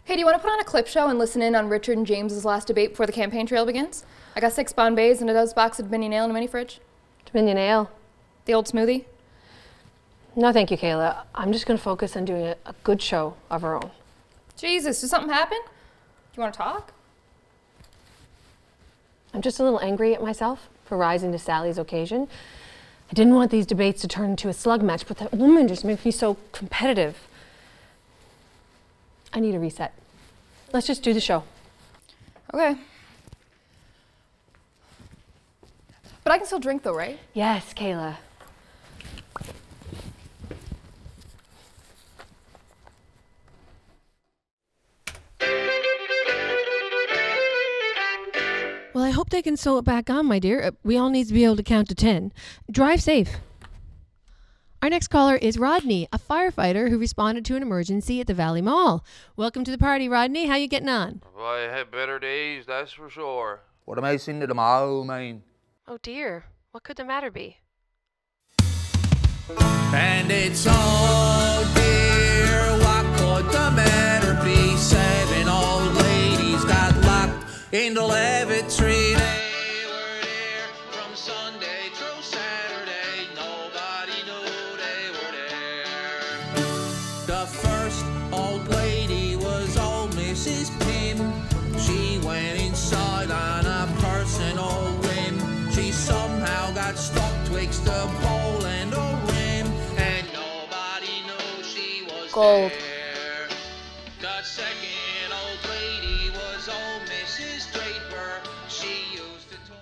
Hey, do you want to put on a clip show and listen in on Richard and James's last debate before the campaign trail begins? I got 6 Bonbays and a dozen box of Dominion Ale in a mini fridge. Dominion Ale? The old smoothie? No, thank you, Kayla. I'm just going to focus on doing a good show of our own. Jesus, did something happen? Do you want to talk? I'm just a little angry at myself for rising to Sally's occasion. I didn't want these debates to turn into a slug match, but that woman just makes me so competitive. I need a reset. Let's just do the show. Okay. But I can still drink though, right? Yes, Kayla. Well, I hope they can sew it back on, my dear. We all need to be able to count to 10. Drive safe. Our next caller is Rodney, a firefighter who responded to an emergency at the Valley Mall. Welcome to the party, Rodney. How you getting on? Well, I had better days, that's for sure. What am I saying to the mall, man? Oh dear, what could the matter be? And it's oh dear, what could the matter be? 7 old ladies got locked in the lavatory. They were there from Sunday through Saturday. Nobody knew they were there. The first old lady was old Mrs. Pym. She went inside on a personal whim. She somehow got stuck twixt the pole and a rim, and nobody knew she was Gold. there. The second old lady was old Mrs. Draper. She used to toy.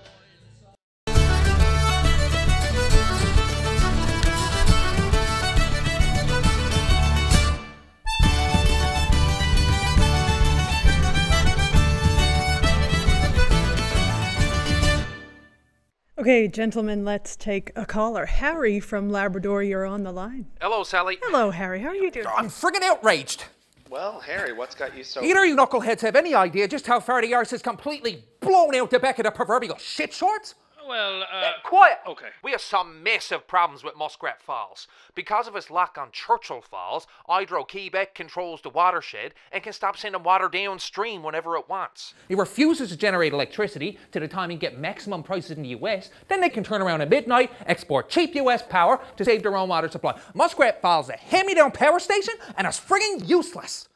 Okay, gentlemen, let's take a caller. Harry from Labrador, you're on the line. Hello, Sally. Hello, Harry. How are you doing? I'm friggin' outraged. Well, Harry, what's got you so... Either you knuckleheads have any idea just how far the arse is completely blown out the back of the proverbial shit shorts? Well, Quiet! okay. We have some massive problems with Muskrat Falls. Because of its lock on Churchill Falls, Hydro-Quebec controls the watershed and can stop sending water downstream whenever it wants. It refuses to generate electricity to the time you get maximum prices in the US, then they can turn around at midnight, export cheap US power to save their own water supply. Muskrat Falls is a hand-me-down power station and it's friggin' useless.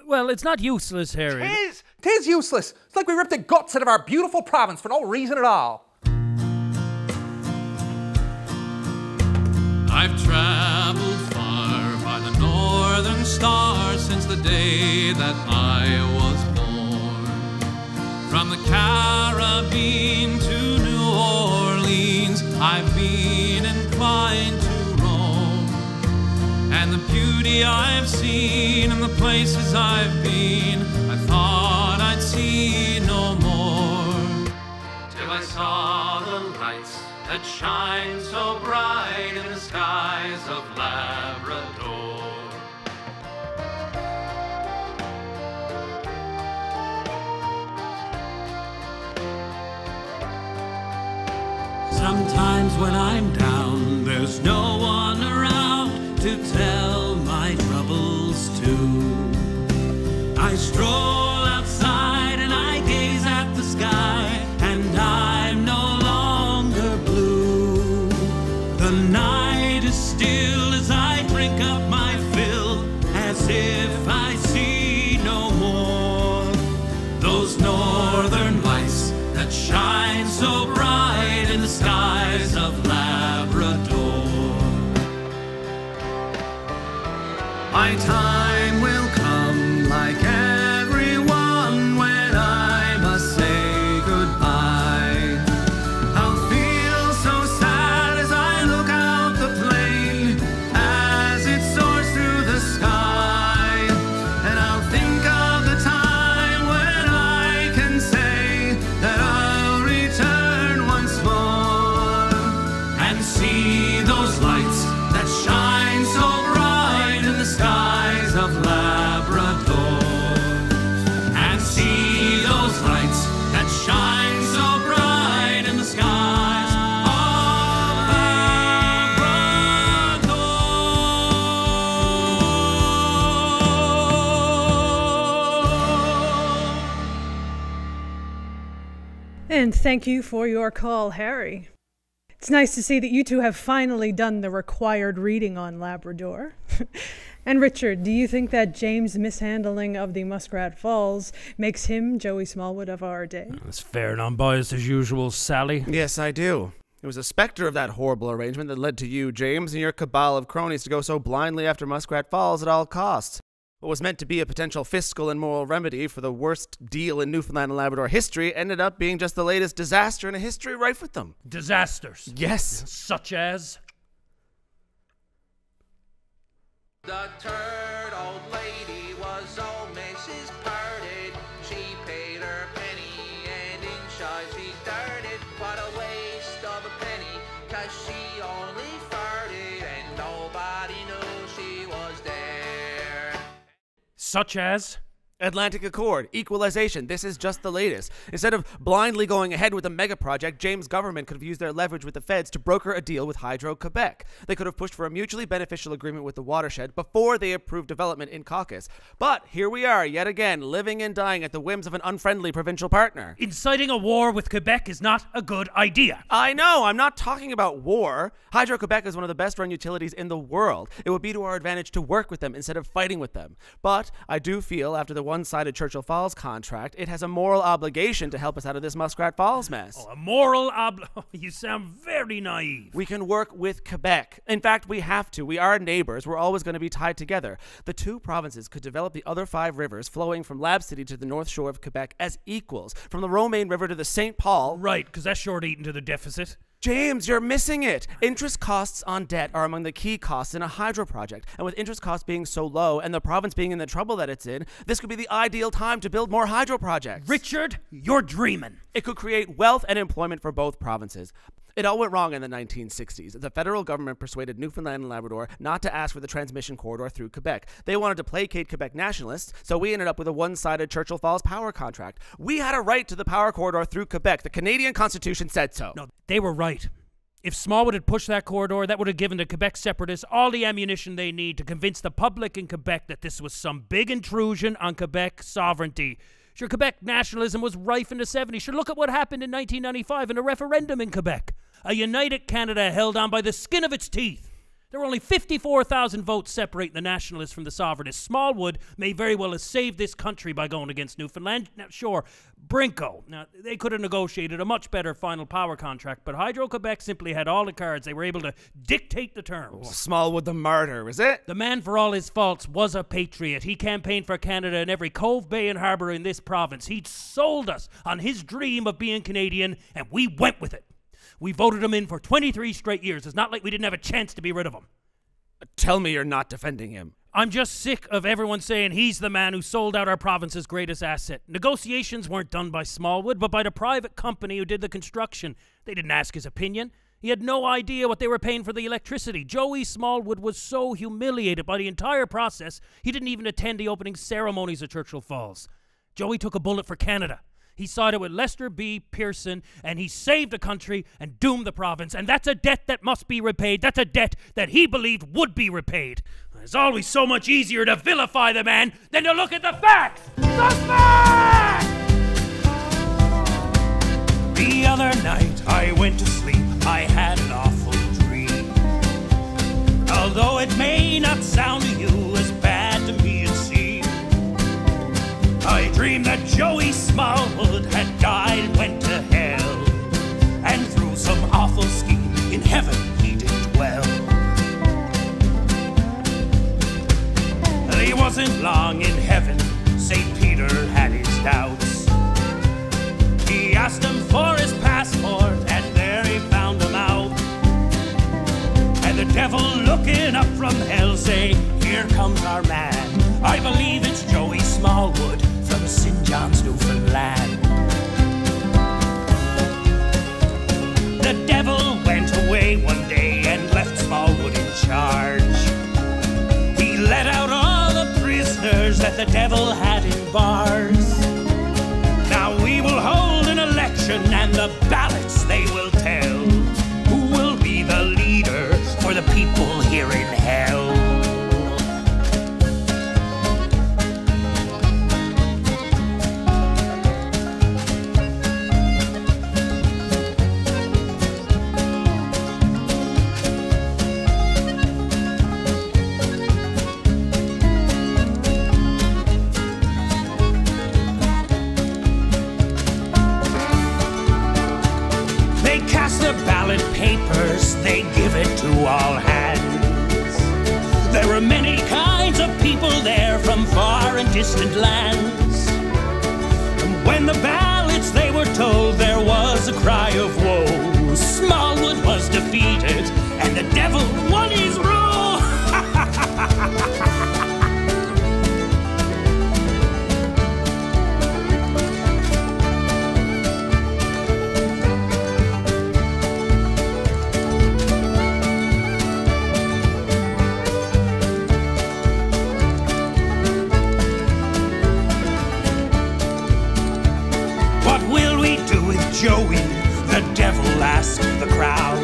Well, it's not useless, Harry. Tis useless. It's like we ripped the guts out of our beautiful province for no reason at all. I've traveled far by the northern star since the day that I was born. From the Caribbean to New Orleans, I've been inclined to roam. And the beauty I've seen and the places I've been, I thought I'd see no more. Till I saw the lights that shine so bright in the skies of Labrador. Sometimes when I'm down, there's no one around to tell my troubles to. I stroll outside and I gaze at the sky, and I'm no longer blue. The night is still as I drink up my fill, as if I see no more those northern lights that shine so bright in the skies of Labrador. My time will come like everyone And thank you for your call, Harry. It's nice to see that you two have finally done the required reading on Labrador. And Richard, do you think that James' mishandling of the Muskrat Falls makes him Joey Smallwood of our day? That's fair and unbiased as usual, Sally. Yes, I do. It was a specter of that horrible arrangement that led to you, James, and your cabal of cronies to go so blindly after Muskrat Falls at all costs. What was meant to be a potential fiscal and moral remedy for the worst deal in Newfoundland and Labrador history ended up being just the latest disaster in a history rife with them. Disasters. Yes. Such as? The third old lady was old Mrs. Parted. She paid her penny and inside she darted. What a waste of a penny, 'cause she only farted and nobody knew she was there. Such as? Atlantic Accord, equalization, this is just the latest. Instead of blindly going ahead with a mega project, James' government could have used their leverage with the feds to broker a deal with Hydro-Quebec. They could have pushed for a mutually beneficial agreement with the watershed before they approved development in Caucasus. But here we are, yet again, living and dying at the whims of an unfriendly provincial partner. Inciting a war with Quebec is not a good idea. I know, I'm not talking about war. Hydro-Quebec is one of the best-run utilities in the world. It would be to our advantage to work with them instead of fighting with them. But I do feel, after the one-sided Churchill Falls contract, it has a moral obligation to help us out of this Muskrat Falls mess. Oh, a moral You sound very naive. We can work with Quebec. In fact, we have to. We are neighbors. We're always going to be tied together. The two provinces could develop the other 5 rivers flowing from Lab City to the north shore of Quebec as equals, from the Romaine River to the St. Paul. Right, because that's short-eaten to the deficit. James, you're missing it. Interest costs on debt are among the key costs in a hydro project. And with interest costs being so low and the province being in the trouble that it's in, this could be the ideal time to build more hydro projects. Richard, you're dreaming. It could create wealth and employment for both provinces. It all went wrong in the 1960s. The federal government persuaded Newfoundland and Labrador not to ask for the transmission corridor through Quebec. They wanted to placate Quebec nationalists, so we ended up with a one-sided Churchill Falls power contract. We had a right to the power corridor through Quebec. The Canadian Constitution said so. No, they were right. If Smallwood had pushed that corridor, that would have given the Quebec separatists all the ammunition they need to convince the public in Quebec that this was some big intrusion on Quebec sovereignty. Sure, Quebec nationalism was rife in the 70s. Sure, look at what happened in 1995 in a referendum in Quebec. A united Canada held on by the skin of its teeth. There were only 54,000 votes separating the nationalists from the sovereignists. Smallwood may very well have saved this country by going against Newfoundland. Now, sure, Brinko. Now, they could have negotiated a much better final power contract, but Hydro-Quebec simply had all the cards. They were able to dictate the terms. Oh, Smallwood the martyr, is it? The man, for all his faults, was a patriot. He campaigned for Canada in every cove, bay, and harbour in this province. He'd sold us on his dream of being Canadian, and we went with it. We voted him in for 23 straight years. It's not like we didn't have a chance to be rid of him. Tell me you're not defending him. I'm just sick of everyone saying he's the man who sold out our province's greatest asset. Negotiations weren't done by Smallwood, but by the private company who did the construction. They didn't ask his opinion. He had no idea what they were paying for the electricity. Joey Smallwood was so humiliated by the entire process, he didn't even attend the opening ceremonies at Churchill Falls. Joey took a bullet for Canada. He sided with Lester B. Pearson, and he saved the country and doomed the province. And that's a debt that must be repaid. That's a debt that he believed would be repaid. It's always so much easier to vilify the man than to look at the facts. The facts! The other night I went to sleep. I had an awful dream. Although it may not sound to you as bad to me it seemed. I dreamed that Joey Smallwood had died and went to hell, and through some awful scheme in heaven he did dwell. He wasn't long in heaven. St. Peter had his doubts. He asked him for his passport, and there he found him out. And the devil looking up from hell say, "Here comes our man. I believe it's Joey Smallwood from St. John's, Newfoundland." The devil went away one day and left Smallwood in charge. He let out all the prisoners that the devil had in bars. Now we will hold an election and the ballots they will tell who will be the leader for the people here in hell. orders, they give it to all hands. There were many kinds of people there from far and distant lands. And when the ballots they were told, there was a cry of woe. Smallwood was defeated, and the devil won his rule. Joey, the devil asked the crowd.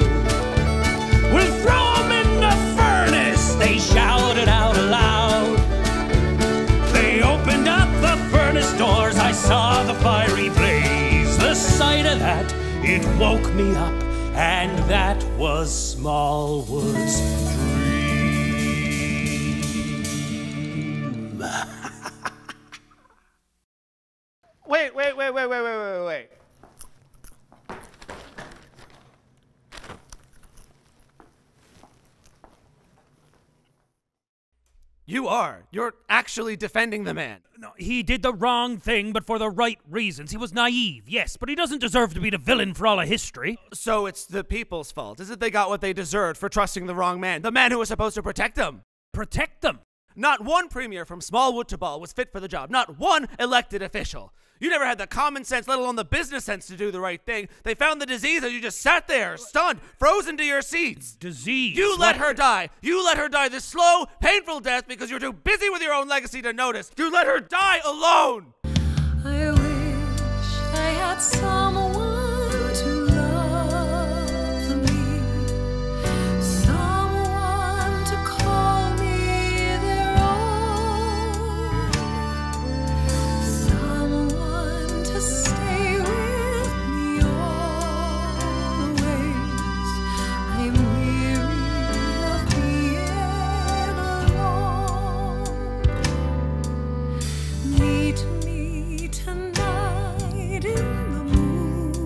We'll throw him in the furnace, they shouted out aloud. They opened up the furnace doors, I saw the fiery blaze. The sight of that, it woke me up, and that was Smallwood's dream. Wait. You're actually defending the man. No, he did the wrong thing, but for the right reasons. He was naive, yes, but he doesn't deserve to be the villain for all of history. So it's the people's fault. Is it they got what they deserved for trusting the wrong man? The man who was supposed to protect them. Protect them? Not one premier from Smallwood to Ball was fit for the job. Not one elected official. You never had the common sense, let alone the business sense to do the right thing. They found the disease and you just sat there, stunned, frozen to your seats. Disease? You let her die. You let her die this slow, painful death because you're too busy with your own legacy to notice. You let her die alone. I wish I had someone to love me, someone to call me their own, someone to stay with me all the ways I'm weary of being alone. Meet me tonight in the moonlight.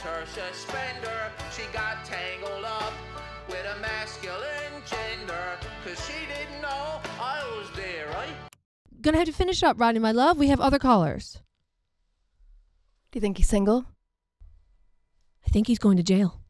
her suspender. She got tangled up with a masculine gender, 'cause she didn't know I was there, right? Gonna have to finish up, Rodney, my love. We have other callers. Do you think he's single? I think he's going to jail.